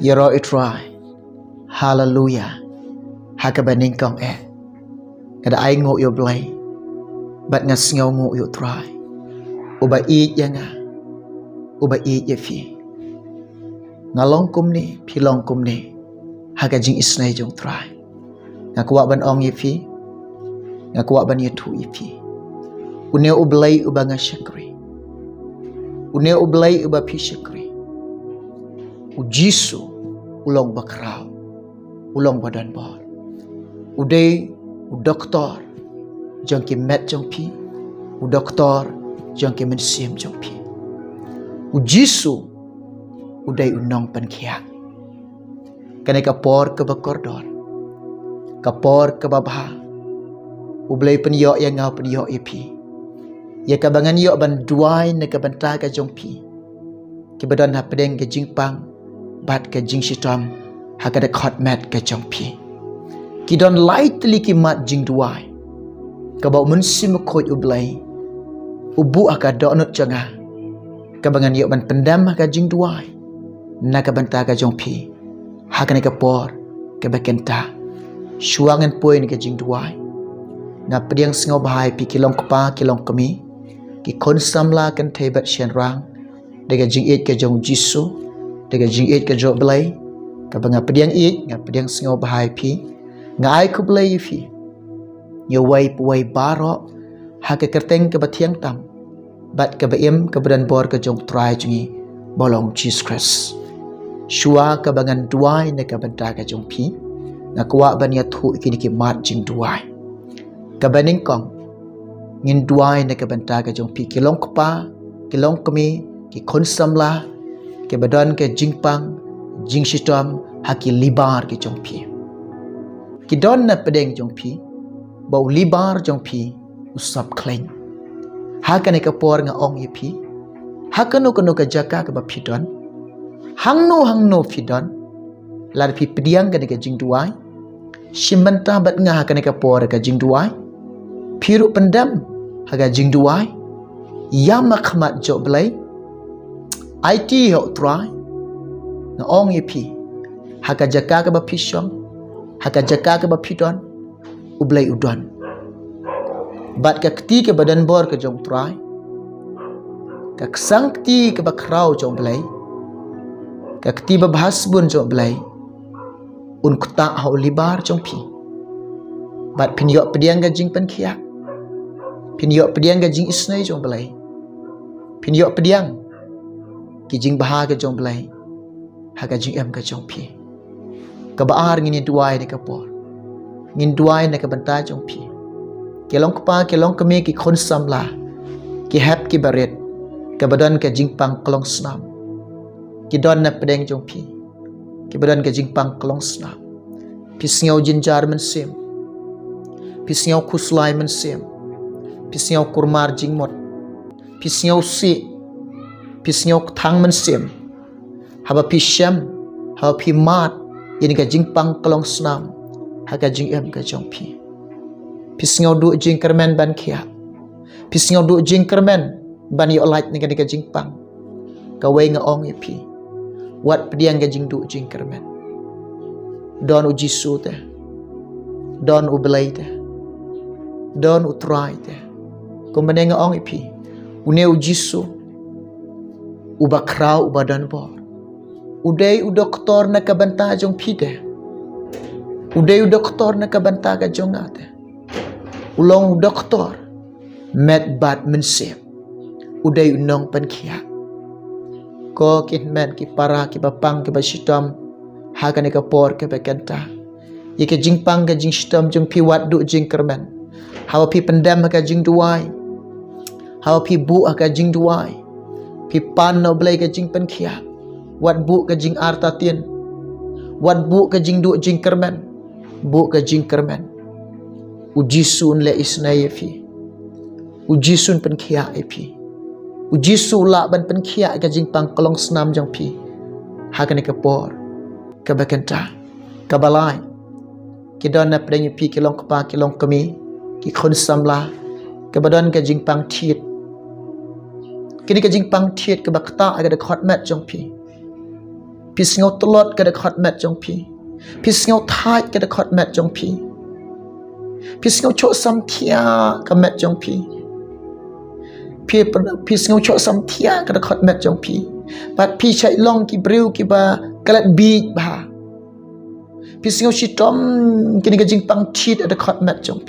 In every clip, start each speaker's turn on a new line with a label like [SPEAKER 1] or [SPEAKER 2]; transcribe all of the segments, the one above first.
[SPEAKER 1] Yero itrai. Hallelujah. Haka baning kong Kada ay ngo yo blay. Bat nga singaw ngo yo try. Uba eat ya nga. Uba eat ya fi. Ngalong kum ni, pilong kum ni. Haka jing isnay jong try. Nga kuwa ban ong ya fi. Nga kuwa ban ya tu ya fi. Une ublay uba nga syakri. Une ublay uba pi syakri. Ujisu ulong bakraw. Ulong badan bor. Uday doktor jang ki met jang pi. Doktor jang ki mensim jang pi. Ujisu uday unong pankiak. Kanay kapor ke bakordor. Kapor ke babha. Ublay penyok yang ngau penyok ipi. Ya kabangan yok ban duai na kabanta ka jong pi. Kibadan ha pedeng ke jingpang. Bat ke jing shitam. Hakada khot mat ke jong pi. Kidon lightly ki mat jing duai. Kabau mensim khoj ublay. Ubu aka donut janga. Kabangan yok ban pendam ka jing duai. Na kabanta ka jong pi. Hakane ka por ke bakenta. Shuangan poin ke jing duai. Na pediang singaw bahai pi kilong kapa kilong kami. Ki konsamla kan tebat sien rang. Dega jing it ke jong jisu. Dega jing it ke jok belai. Kabanga pediang it. Nga pediang singaw bahai pi. Nga ay ku belai fi. Nya way barok. Haka kerteng ke batiang tam. Bat ke baim ke badan bor ke jong try jungi. Bolong Jesus Christ. Shua kabangan duai na kabanta ke jong pi. Nga kuwa banya thu ikini ki mat jing duai. Kabaning kong ngin duai na kabanta ka jong pi kilong kapa kilong kami ki konsamla ke badan ke jingpang jing shitam haki libar ki jong pi ki don na pedeng jong pi bau libar jong pi usap kleng haka ne ka por nga ong ipi haka no ka jaka ka ba pidon hangno pidon lar pi pediang ka ne ka jing duai shimbanta bat nga haka ne ka por ka jing duai Piru pendam haga jing duai yama khmat jo blai IT ho try na ong yepi haga jaka ka ba pishong haga jaka ka ba pidon ublai udon bat ka kti ke badan bor ke jong try ka sangti ke ba kraw jong blai ka kti ba bhasbun jong blai un kta ho libar jong pi bat pinyok pediang ga jing pen khiak Pinyok pediang ke jing isnay jong belai. Pinyok pediang ki jing baha ke jong belai. Haga jing em ke jong pi. Kabaar ngini duai ni kapor. Ngin duai na kabanta jong pi. Kelong kapa kelong kami ki konsam la. Ki hap ki baret. Kabadan ke jing pang kelong snam. Ki don na pedeng jong pi. Ki badan ke jing pang kelong snam. Pisngaw jinjar mensim. Pisngaw kuslay mensim. Pisngaw kurmar jing mot. Pisngaw si. Pisngaw thang mensim. Haba pisyam. Haba pi mat. Ini ka jing pang kelong snam. Haga jing em ka jong pi. Pisngaw du jing kermen ban kia. Pisngaw du jing kermen ban yo light ni ka jing pang. Kawai nga ong pi. Wat pediang ka jing du jing kermen. Don u jisu te. Don u belai te. Don u try te. Kumanenga ong ipi. Une u jisu. Uba kraw uba dan bor. Uday u doktor na kabanta jong pide. Uday u doktor na kabanta ka jong ate. Ulong u doktor. Met bat mensip. Uday u nong pankia. Ko kin men ki para ki bapang ki basitam. Haka ni kapor ki bakanta. Ike jing pang ka jing shitam jong piwat du jing kermen. Hawa pi pendam ka jing duai. Hawa pi bu ka jing duai. Pi pan no blai ka jing pen kia. Wat bu ka jing arta tien. Wat bu ka jing du jing kermen. Bu ka jing kermen. Ujisun le isnay fi. Ujisun pen kia fi. Ujisu la ban pen kia ka jing pang kolong snam jong pi. Haka ni kapor. Ka bakanta. Kabalai. Kidon na pedeng pi kilong kapa kilong kami. Ki khun samla. Kabadan ka jing pang tiet. Kini ka jing pang tiet ka bakta aga da khot mat jong pi. pi sngau telot ka dekat mat jong pi sngau thai ka dekat mat jong pi sngau chok sam thia ka mat jong pi sngau chok sam thia ka dekat mat jong bat pi chai long ki breu ki ba kalat bi ba pi sngau chi tom kini ka jing pang thit dekat mat jong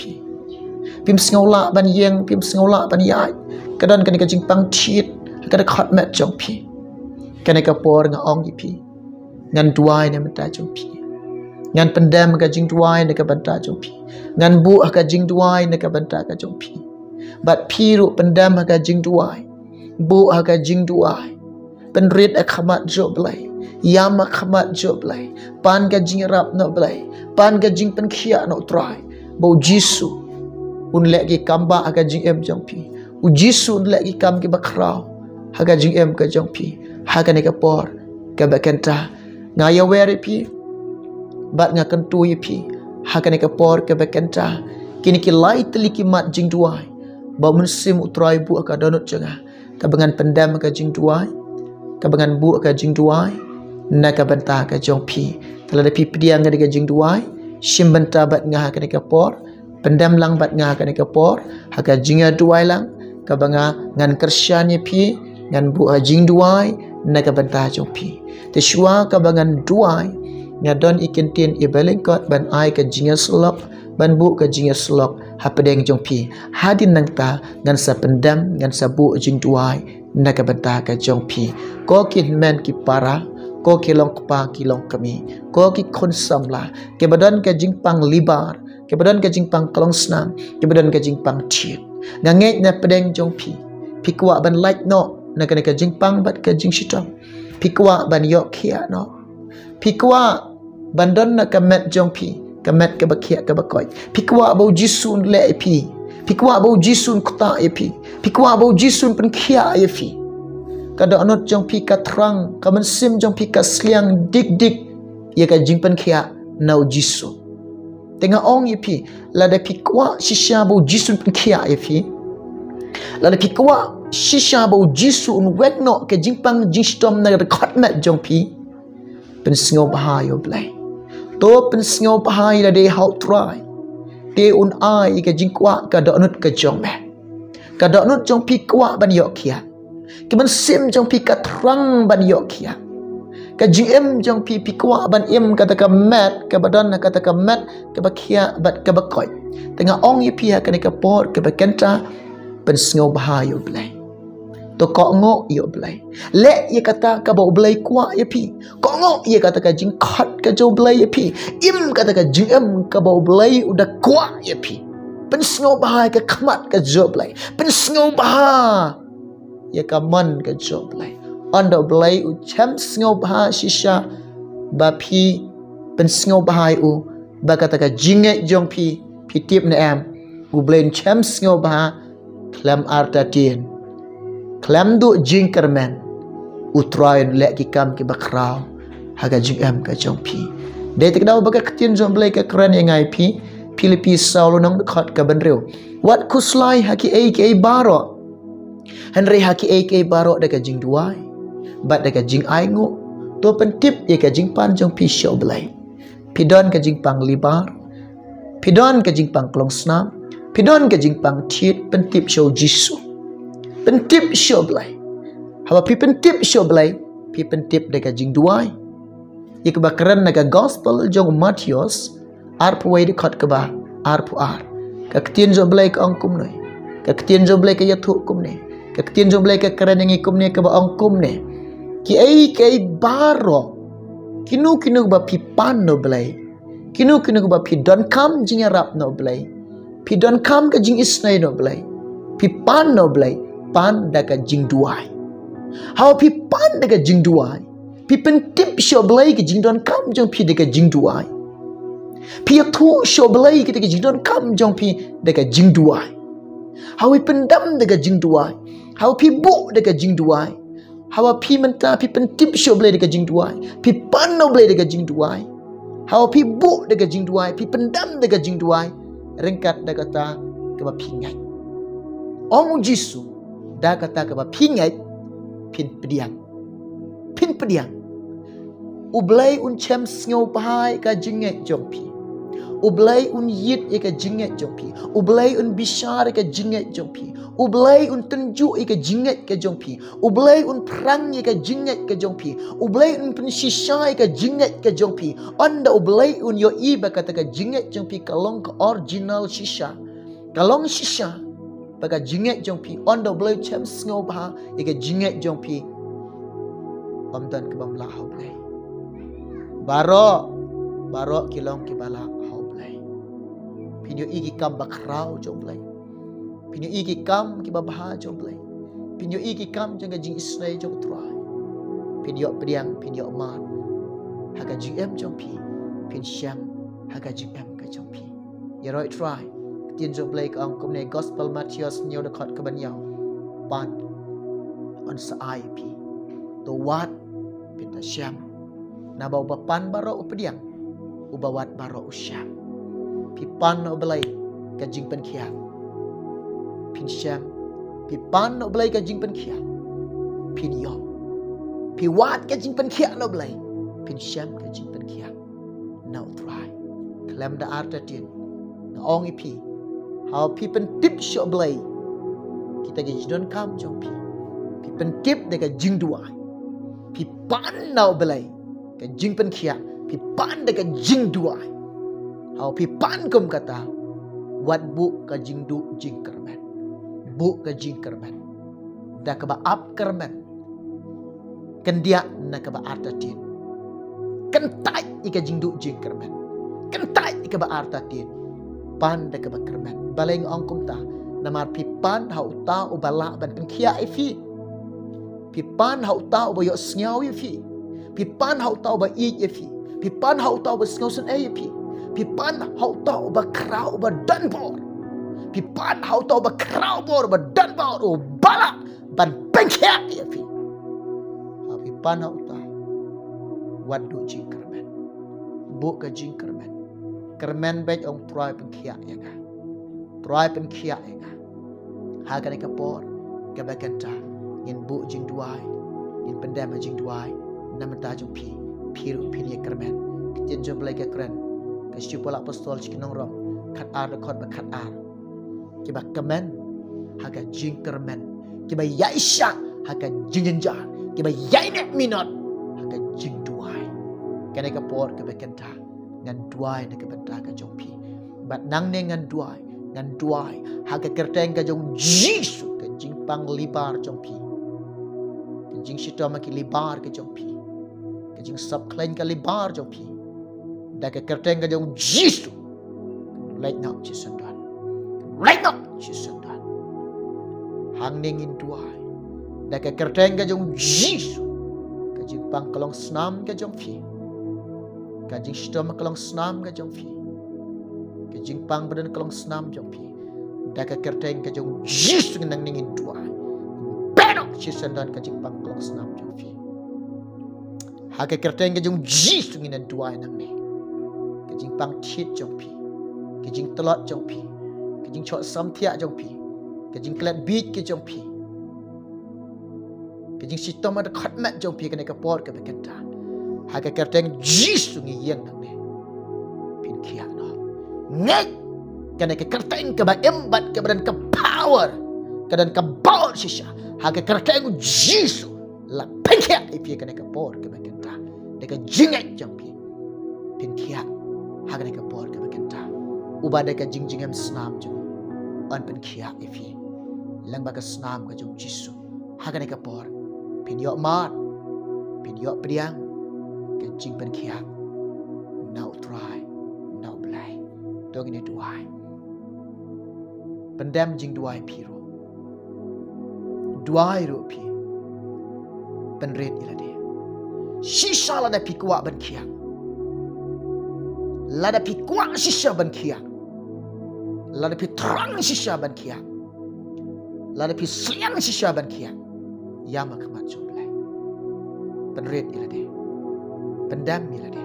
[SPEAKER 1] pim sngau la ban yeng pim sngau la ban yai kadon kani ka jing pang thit ka dekat mat jong kani ka por nga ong yi ngan duai ne mata jong ngan pendam ka jing duai ne ka banta jong ngan bu ka jing duai ne ka banta ka jong bat ru pendam ka jing duai bu ka jing duai penrit khamat jo blai yam khamat jo blai pan ka jing rap no blai pan ka jing pen khia no trai bo jisu un le ki kamba ka jing em jong u jisu un le ki kam ki bakrao ha ka jing em ka jong ha ka ne ka por ka ba kanta nga ya weri bat nga kan tu yi ha ka ne ka por ka ba kanta kini ki lai teli ki mat jing duai ba mun sim utrai bu ka donut janga ka bangan pendam ka jing duai ka bangan bu ka jing duai na ka banta ka jong tala da pediang ka jing duai sim banta bat nga ka ne ka por pendam lang bat nga ka ne ka por ha ka jinga duai lang ka banga ngan kersyan yi ngan bu jing duai na ka banta jong te shua ka bangan duai nga don ikin tin i belengkot ban ai ka jinga slok ban bu ka jinga slok ha pedeng jong hadin nang ta ngan sa pendam ngan sa bu jing duai na ka banta ka jong ko kin men ki para ko ki long pa ki long kami ko ki khon samla ke badan ka jing pang libar ke badan ka jing pang klong snam ke badan ka jing pang thit nga ngai na pedeng jong pi kwa ban like no na ka jing pang bat ka jing shitong pi kwa ban yok khia no pi kwa bandon na kamet jong kamet ka bakhia ka bakoi pi kwa bo jisun le pi kwa bo jisun kta pi kwa bo jisun pen khia kada anot jong ka trang ka man sim jong ka sliang dik ye ka jing pen khia nau jisu tenga ong la da pi kwa shisha bo jisun pen khia la da pi kwa shisha bo jisu un wekno ke jing pang jing stom na record mat jong pen sngo bahayo blai to pen sngo bahai la de how try te un ai ke jing kwa ka do nut ka jong me ka do nut jong kwa ban yo kia ke man sim jong ka trang ban yo kia ka jing em jong kwa ban em kata ka mat ka badan kata ka mat ka bakia bat ka bakoi tengah ong yi ka ne ka por ka bakenta pen sngo bahayo blai to ko ngo yo blai le ye kata ka bo blai kwa ye ko ngo ye kata ka jing khat ka jo blai ye im kata ka jing em ka bo blai udah kwa ye pen sngo bahai ka khmat ka jo blai pen sngo baha ye ka man ka jo blai ando blai u cham sngo baha shisha ba pen sngo bahai u ba kata ka jinge jong tip na am u blai cham sngo baha klam arta tien klam du jing kermen utrain le ki kam ki bakrao haga jing am ka jong de tik daw baga ktin jom blai ka kran ngai Filipi saulo nang dekat ka benreu wat kuslai haki ak baro henry haki ak baro de ka jing duai bat de ka jing aingo to pentip ye ka jing pan jong show blai pidon ka jing pang libar pidon ka jing pang klong snam pidon ka jing pang thit pentip show jisu pentip show blai hawa pentip show blai pentip de ka jing duai ye ka bakran na ka gospel jong Matius arpuai de khat ka ba arpu ar ka ktien jo blai ka angkum noi ka ktien jo blai ka yathu kum ne ka ktien jo blai ka karan ngi kum ne ka ba angkum ne ki ai baro kinu ba pan no blai kinu ba don kam jing rap no blai don kam ka jing isnai no blai pan no blai pan da ka jing duai how pan da ka jing duai pentip show blai ka jing don kam jong da ka jing duai thu show blai ka jing don kam jong da ka jing duai how pendam da ka jing duai how bu da ka jing duai how menta pentip show blai da ka jing duai pan no blai da ka jing duai how bu da ka jing duai pendam da ka jing duai rengkat da kata ka ba pingai ong jisu da kata ka ba pingai pin pediang Ublay un chem sngo bahai ka jinget jongpi. Ublay un yit ka jinget jongpi. Ublay un bishar ka jinget jongpi. Ublay un tunjuk ka jinget ka jongpi. Ublay un perang ka jinget ka jongpi. Ublay un pensisai ka jinget ka jongpi. Anda ublay un yo iba kata ka jinget jongpi kalong ka original shisha. Kalong shisha baka jinget jongpi. Anda ublay chem sngo bah ka jinget jongpi. Omdan ke bamla ublay. Baro kilong kibala haublay. Pinyo igi kam bakrau joblay. Pinyo igi kam kibabaha joblay. Pinyo igi kam jang jing isnay jong try. Pinyo priang pinyo mar. Haga jing em jong pi. Pin syam haga jing em ka jong pi. Ya right try. Tin joblay ka ang kumne gospel Matthias nyaw dekat ke banyaw. Pan on sa IP. To wat pinta syam. Nabaw bapan baro upediang. Ubawat baro usyam. Pipan no belai kajing penkiat. Pin syam. Pipan no belai kajing penkiat. Pin yo. Piwat kajing penkiat no belai. Pin syam kajing penkiat. Now try. Klem da arta tin. Na ong ipi. How pipen tip syok belai. Kita gajidon kam jong pi. Pipen tip deka jing duai. Pipan no belai. Kajing penkiat. Pipan deka jing duai. Hau pipan kum kata. Wat bu ka jing du jing kerman. Bu ka jing kerman. Da ka ba ap kerman. Kendia na ka ba arta tin. Kentai ika jing du jing kerman. Kentai ika ba arta tin. Pan da ka ba kerman. Baleng ongkum ta. Namar pipan hau ta ubala ban penkia ifi. Pipan hau ta ubayok snyaw ifi. Pipan hau ta uba i ifi. Pipan hau ta uba snawsan ifi. Pipan hau tahu bakrau badanbor. Pipan hau tahu bakrau bor badanbor o bala ban pengkiat ya fi. Pipan hau tahu wadu jing kermen. Buka jing kermen. Kermen baik ong try pengkiat ya ka. Try pengkiat ya ka. Hagan ka por ka bakanta in bu jing duai. In pendam jing duai. Namata jung pi. Piru pin ya kermen. Kitian jom belai ka keren. Kasi pula apostol cikinong rom kat ar rekod bakat ar kiba kemen haga jingkermen kiba yaisha haga jingenja kiba yainet minot haga jing duai kene ka por ka bekenta ngan duai ne ka benta ka jongpi bat nang ne ngan duai haga kerteng ka jong jisu ka jing pang libar jongpi ka jing sitoma ki libar ka jongpi ka jing sab klein ka libar jongpi Daka kerteng ka jong jisu. Right now, Chisundan. Right now, Chisundan. Hangning in duai. Daka kerteng ka jong jisu. Kajing pangkalong snam ka jong fi. Kajing stom kalong snam ka jong fi. Kajing pang badan kalong snam jong fi. Daka kerteng ka jong jisu nang ningin duai. Pero Chisundan kajing pangkalong snam jong fi. Haka kerteng ka jong jisu nginan duai nang ni. Kajing pang tit jong pi. Kajing telot jong pi. Kajing chok samtiak jong pi. Kajing kelat beat ke jong pi. Kajing sitom ada khatmat jong pi kena kapor ke bekenta. Haga kerteng jisu ngi yang nang ne. Pin kia no. Ngek kena ke kerteng ke ba embat ke badan ke power. Kedan ke baut sisa. Haga kerteng jisu la penkia ipi kena kapor ke bekenta. Deka jinget jong pi. Pin kia haga ne kapor ka bakenta ubada ka jingjingam snam jo an pen khia ifi lang ba ka snam ka jong jisu haga ne kapor pin yo mat pin yo priang ka jing pen khia now try now play dog ne duai pendam jing duai piro duai ro pi penret ilade shisha la na pikwa ban khia Lada pi kuat sisa ban kia. Lada pi terang sisa ban kia. Lada pi siang sisa ban kia. Yama kemat jomblai. Penret ilade. Pendam ilade.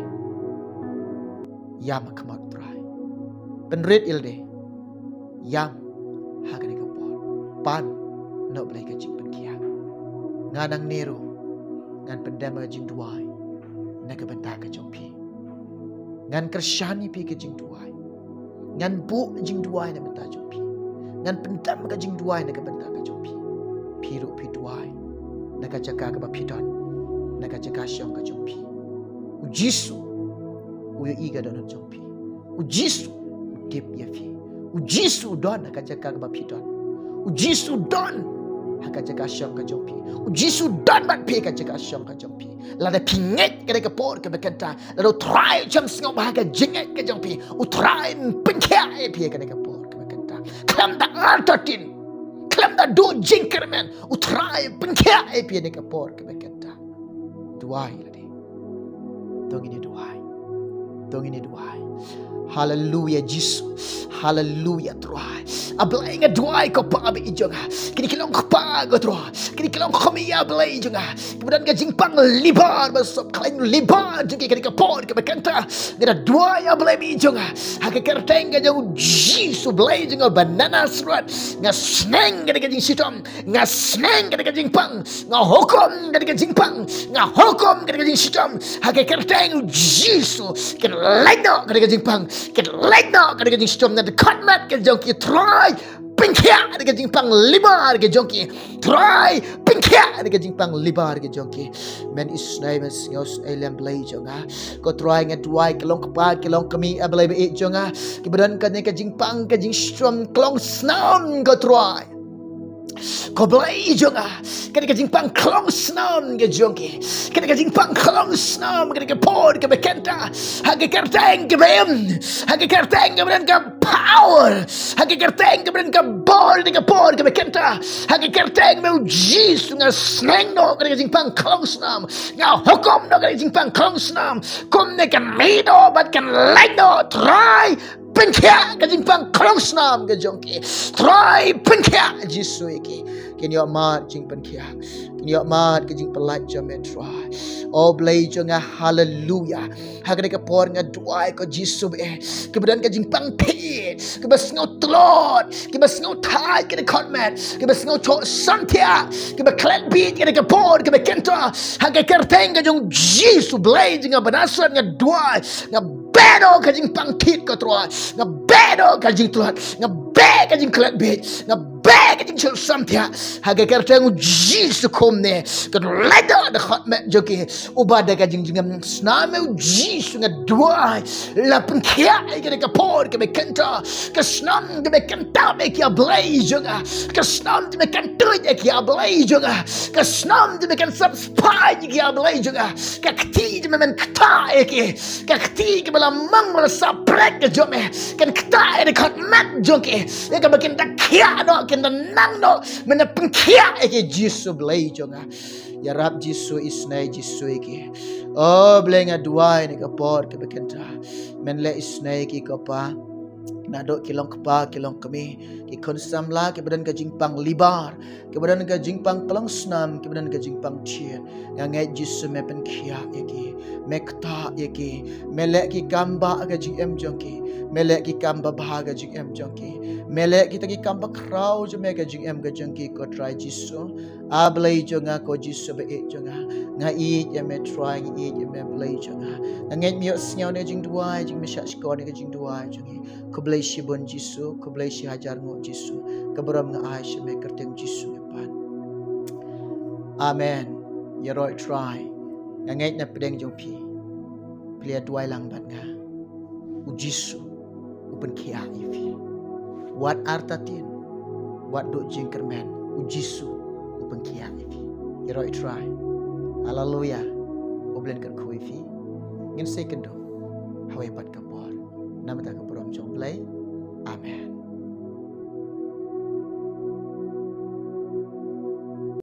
[SPEAKER 1] Yama kemat trai. Penret ilade. Yam hagane kapor. Pan no blai kajing ban kia. Nganang nero. Ngan pendam jing duai. nak bentak ke jompi ngan kersyani pi ke jing duai ngan bu jing duai nak bentak jompi ngan pendam ke jing duai nak bentak ke jompi piru pi duai nak jaga ke bapidon nak jaga syong ke jompi ujisu uyu iga don jompi ujisu dip ya fi ujisu don nak jaga ke bapidon ujisu don haka jaga syong ka jompi ujisu dan bat pe ka jaga syong ka jompi la da pinget ka de por ka bekanta la do try cham sngo ba ka jinget ka jompi u try pinkia e pe ka de por ka bekanta klam da artatin klam da do jinkermen u try pinkia e pe de ka por ka bekanta duai la de dong ini duai hallelujah Jesus hallelujah try ablay nga duai ko pa abi ijonga kini kilong pa go try kini kilong khamiya ablay ijonga kemudian ka jingpang libar basop klain libar jingi kini ka por ka bekanta ngada duai ablay ijonga haka kerteng ka jong Jesus ablay ijonga banana srat nga sneng ka jing sitom nga sneng ka jingpang nga hokom ka jingpang nga hokom ka jing sitom haka kerteng Jesus kan laino ka jingpang kan laino ka jing sitom na cut mat ka jong ki try pingkia ada jingpang libar ke jongki try pingkia ada jingpang libar ke jongki men is names ngos elam blay jonga ko try nga duai kelong kapa kelong kami ablay be jonga kibadan ka jingpang ka jing strom kelong snam ko try ko blay jonga ka jingpang kelong snam ke jongki ka jingpang kelong snam ka por ka bekenta hage kerteng ke bem hage kerteng ka power hage kerteng ka bol ka por ka bekenta hage kerteng meu Jesus nga sneng no ka jingpang kelong snam nga hukom no ka jingpang kelong snam kom ne kan mido bat kan lego try pengkia ka jingpang kelong snam ka jongki try pengkia Jesus iki ken yo mat jing pengkia ken yo mat ka jing pelat jamet try oh blay jonga hallelujah hagre ka por nga duai ko Jesus be kemudian ka jingpang pe ke bas ngau tlot ke bas ngau thai ke kotmat ke bas ngau cho santia ke ba klet beat ke ka por ke bekenta hagre kerteng ka jong Jesus blay jonga banasrat nga duai nga bedo ka jingpang tit ko troa nga bedo ka jing tlot nga be ka jing klet beat nga be ka jing cho santia hagre kerteng Jesus komne ka ledo de kotmat joki ubada ka jing jingam sname Jesus nga duai la pengkia ke ka por ke bekenta ka snam ke bekenta be ki ablay jonga ka snam ke bekenta ki ablay jonga ka snam ke bekan subscribe ki ablay jonga ka kti de men kta ki ka kti ke bala mang bala saprek ke jome kan kta de kat mat jonke e ka bekenta kia no ken nang no men pengkia ke Jesus blay jonga ya rab Jesus isnai Jesus iki oh blenga duai ni ka por ke bekenta men le isnai ki ka pa na do kilong kapa kilong kami ki kon samla ke badan ka jingpang libar ke badan ka jingpang kelong snam ke badan ka jingpang chien nga ngai Jesus me pen khia iki mekta iki melek ki kamba ka jing em jongki melek ki kamba bhaga jing em jongki melek kita ki kamba krau je me ka jing em ka jongki ko try Jesus ablay jonga ko Jesus be e jonga nga i ye me try i ye me blay jonga ngai mi snyau ne jing duai jing me sha skor ne jing duai jongi ko blay shi bon Jesus ko blay shi hajar ngo Jesus ka boram nga ai shi me kerteng Jesus ne pan amen ye roi try nga ngai na pedeng jong pi plia duai lang bat nga u Jesus upen kia ifi wat artatin wat do jing kermen u Jesus upen kia ifi ye roi try hallelujah oblen kan ko ifi ngin second do hawe pat ka por namata ka boram jong play amen